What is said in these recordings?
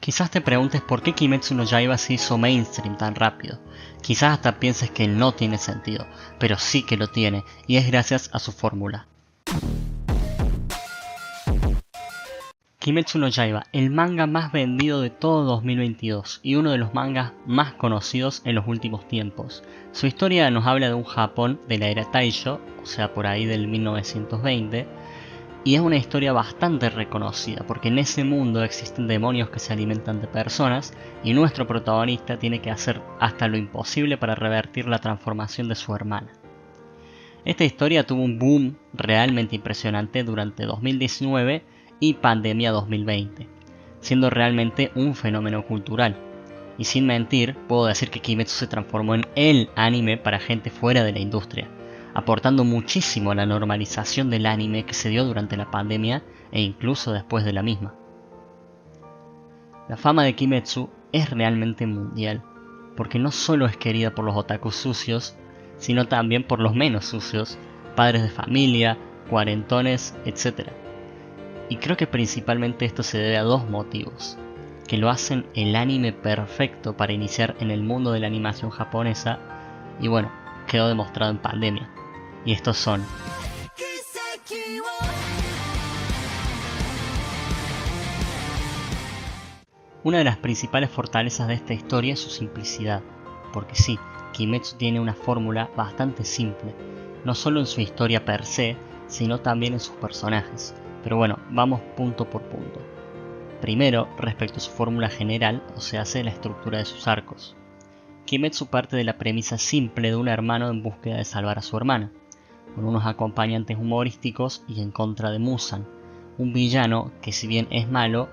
Quizás te preguntes por qué Kimetsu no Yaiba se hizo mainstream tan rápido. Quizás hasta pienses que no tiene sentido, pero sí que lo tiene, y es gracias a su fórmula. Kimetsu no Yaiba, el manga más vendido de todo 2022 y uno de los mangas más conocidos en los últimos tiempos. Su historia nos habla de un Japón de la era Taisho, o sea por ahí del 1920, y es una historia bastante reconocida porque en ese mundo existen demonios que se alimentan de personas y nuestro protagonista tiene que hacer hasta lo imposible para revertir la transformación de su hermana. Esta historia tuvo un boom realmente impresionante durante 2019 y pandemia 2020, siendo realmente un fenómeno cultural. Y sin mentir, puedo decir que Kimetsu se transformó en el anime para gente fuera de la industria, aportando muchísimo a la normalización del anime que se dio durante la pandemia e incluso después de la misma. La fama de Kimetsu es realmente mundial, porque no solo es querida por los otakus sucios, sino también por los menos sucios, padres de familia, cuarentones, etc. Y creo que principalmente esto se debe a dos motivos, que lo hacen el anime perfecto para iniciar en el mundo de la animación japonesa, y bueno, quedó demostrado en pandemia. Y estos son: una de las principales fortalezas de esta historia es su simplicidad, porque sí, Kimetsu tiene una fórmula bastante simple, no solo en su historia per se, sino también en sus personajes. Pero bueno, vamos punto por punto. Primero, respecto a su fórmula general, o sea, la estructura de sus arcos. Kimetsu parte de la premisa simple de un hermano en búsqueda de salvar a su hermana, con unos acompañantes humorísticos y en contra de Muzan, un villano que si bien es malo,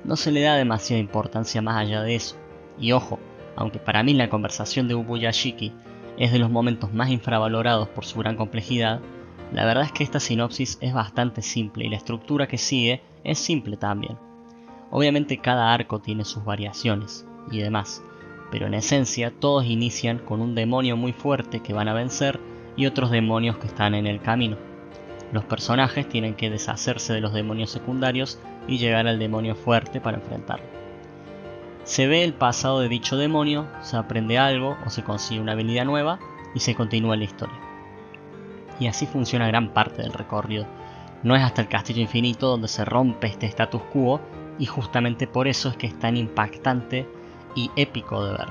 no se le da demasiada importancia más allá de eso. Y ojo, aunque para mí la conversación de Ubuyashiki es de los momentos más infravalorados por su gran complejidad, la verdad es que esta sinopsis es bastante simple y la estructura que sigue es simple también. Obviamente cada arco tiene sus variaciones y demás, pero en esencia todos inician con un demonio muy fuerte que van a vencer y otros demonios que están en el camino. Los personajes tienen que deshacerse de los demonios secundarios y llegar al demonio fuerte para enfrentarlo. Se ve el pasado de dicho demonio, se aprende algo o se consigue una habilidad nueva y se continúa la historia. Y así funciona gran parte del recorrido. No es hasta el castillo infinito donde se rompe este status quo, y justamente por eso es que es tan impactante y épico de ver.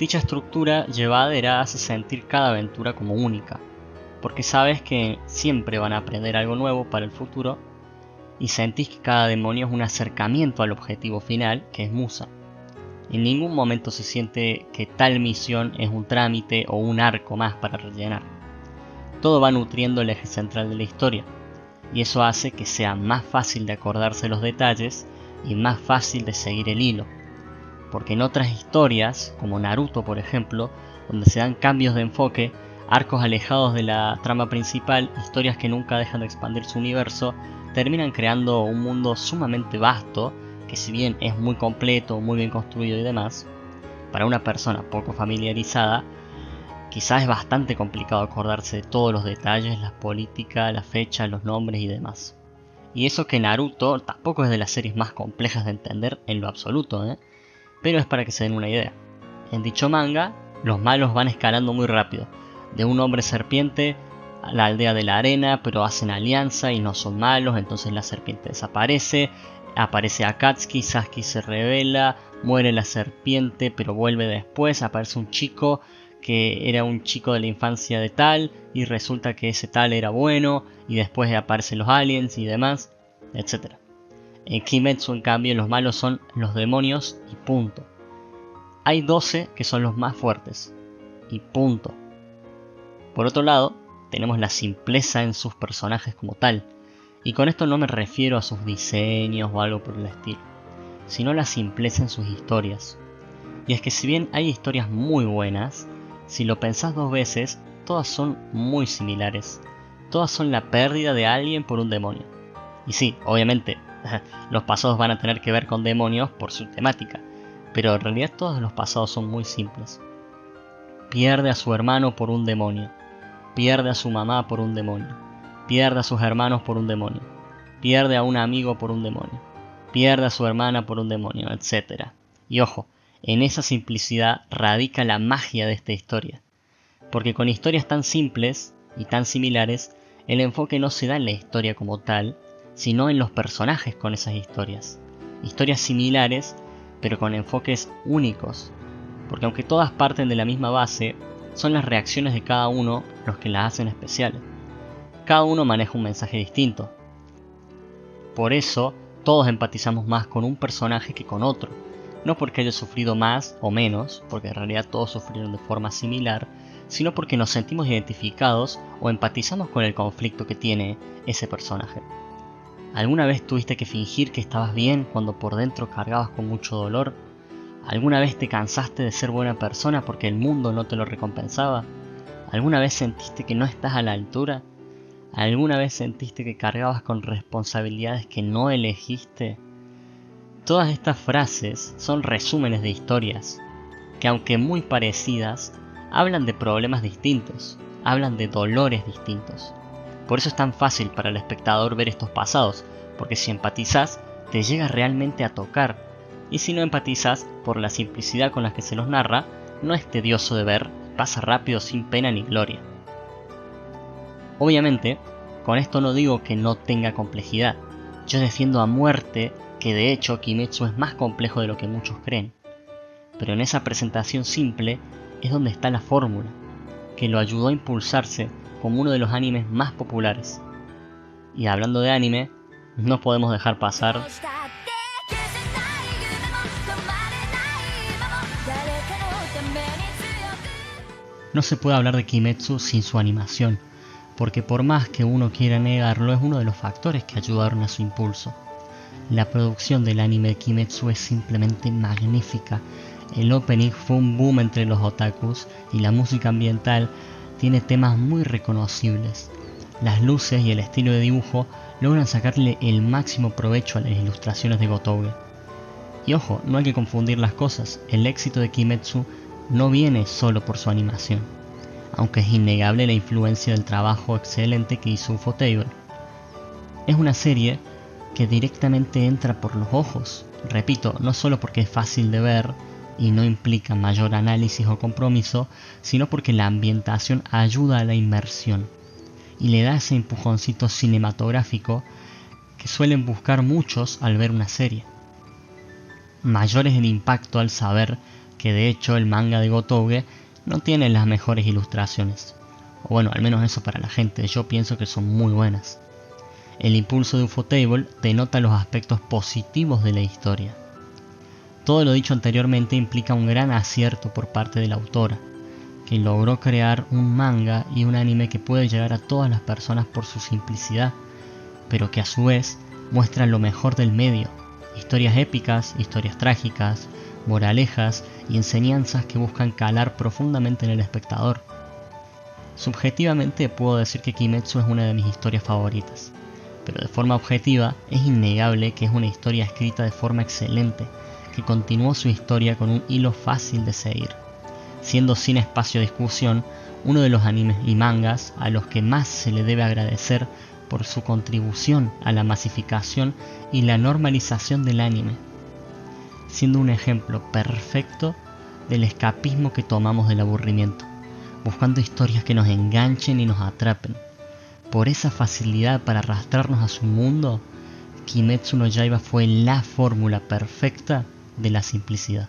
Dicha estructura llevadera hace sentir cada aventura como única, porque sabes que siempre van a aprender algo nuevo para el futuro y sentís que cada demonio es un acercamiento al objetivo final, que es Muzan. En ningún momento se siente que tal misión es un trámite o un arco más para rellenar. Todo va nutriendo el eje central de la historia, y eso hace que sea más fácil de acordarse los detalles y más fácil de seguir el hilo. Porque en otras historias, como Naruto por ejemplo, donde se dan cambios de enfoque, arcos alejados de la trama principal, historias que nunca dejan de expandir su universo, terminan creando un mundo sumamente vasto, que si bien es muy completo, muy bien construido y demás, para una persona poco familiarizada, quizás es bastante complicado acordarse de todos los detalles, las políticas, las fechas, los nombres y demás. Y eso que Naruto tampoco es de las series más complejas de entender en lo absoluto, pero es para que se den una idea. En dicho manga, los malos van escalando muy rápido, de un hombre serpiente a la aldea de la arena, pero hacen alianza y no son malos, entonces la serpiente desaparece, aparece Akatsuki, Sasuke se revela, muere la serpiente pero vuelve después, aparece un chico que era un chico de la infancia de tal y resulta que ese tal era bueno y después aparecen los aliens y demás, etc. En Kimetsu en cambio los malos son los demonios y punto. Hay 12 que son los más fuertes y punto. Por otro lado, tenemos la simpleza en sus personajes como tal, y con esto no me refiero a sus diseños o algo por el estilo, sino la simpleza en sus historias. Y es que si bien hay historias muy buenas, si lo pensás dos veces, todas son muy similares. Todas son la pérdida de alguien por un demonio. Y sí, obviamente, los pasados van a tener que ver con demonios por su temática, pero en realidad todos los pasados son muy simples. Pierde a su hermano por un demonio. Pierde a su mamá por un demonio. Pierde a sus hermanos por un demonio. Pierde a un amigo por un demonio. pierde a su hermana por un demonio, etc. Y ojo, en esa simplicidad radica la magia de esta historia. Porque con historias tan simples y tan similares, el enfoque no se da en la historia como tal, sino en los personajes con esas historias. Historias similares, pero con enfoques únicos. Porque aunque todas parten de la misma base, son las reacciones de cada uno los que las hacen especiales. Cada uno maneja un mensaje distinto. Por eso, todos empatizamos más con un personaje que con otro. No porque haya sufrido más o menos, porque en realidad todos sufrieron de forma similar, sino porque nos sentimos identificados o empatizamos con el conflicto que tiene ese personaje. ¿Alguna vez tuviste que fingir que estabas bien cuando por dentro cargabas con mucho dolor? ¿Alguna vez te cansaste de ser buena persona porque el mundo no te lo recompensaba? ¿Alguna vez sentiste que no estás a la altura? ¿Alguna vez sentiste que cargabas con responsabilidades que no elegiste? Todas estas frases son resúmenes de historias, que aunque muy parecidas, hablan de problemas distintos, hablan de dolores distintos. Por eso es tan fácil para el espectador ver estos pasados, porque si empatizás, te llega realmente a tocar, y si no empatizás, por la simplicidad con la que se los narra, no es tedioso de ver, pasa rápido sin pena ni gloria. Obviamente, con esto no digo que no tenga complejidad, yo defiendo a muerte que de hecho Kimetsu es más complejo de lo que muchos creen, pero en esa presentación simple es donde está la fórmula, que lo ayudó a impulsarse como uno de los animes más populares. Y hablando de anime, no podemos dejar pasar no se puede hablar de Kimetsu sin su animación, porque por más que uno quiera negarlo, es uno de los factores que ayudaron a su impulso. La producción del anime de Kimetsu es simplemente magnífica. El opening fue un boom entre los otakus y la música ambiental tiene temas muy reconocibles. Las luces y el estilo de dibujo logran sacarle el máximo provecho a las ilustraciones de Gotouge. Y ojo, no hay que confundir las cosas, el éxito de Kimetsu no viene solo por su animación, aunque es innegable la influencia del trabajo excelente que hizo Ufotable. Es una serie que directamente entra por los ojos, repito, no solo porque es fácil de ver y no implica mayor análisis o compromiso, sino porque la ambientación ayuda a la inmersión y le da ese empujoncito cinematográfico que suelen buscar muchos al ver una serie. Mayor es el impacto al saber que de hecho el manga de Gotouge no tiene las mejores ilustraciones, o bueno, al menos eso para la gente, yo pienso que son muy buenas. El impulso de Ufotable denota los aspectos positivos de la historia. Todo lo dicho anteriormente implica un gran acierto por parte de la autora, que logró crear un manga y un anime que puede llegar a todas las personas por su simplicidad, pero que a su vez muestra lo mejor del medio, historias épicas, historias trágicas, moralejas y enseñanzas que buscan calar profundamente en el espectador. Subjetivamente puedo decir que Kimetsu es una de mis historias favoritas, pero de forma objetiva es innegable que es una historia escrita de forma excelente, que continuó su historia con un hilo fácil de seguir, siendo sin espacio de discusión uno de los animes y mangas a los que más se le debe agradecer por su contribución a la masificación y la normalización del anime, siendo un ejemplo perfecto del escapismo que tomamos del aburrimiento, buscando historias que nos enganchen y nos atrapen. Por esa facilidad para arrastrarnos a su mundo, Kimetsu no Yaiba fue la fórmula perfecta de la simplicidad.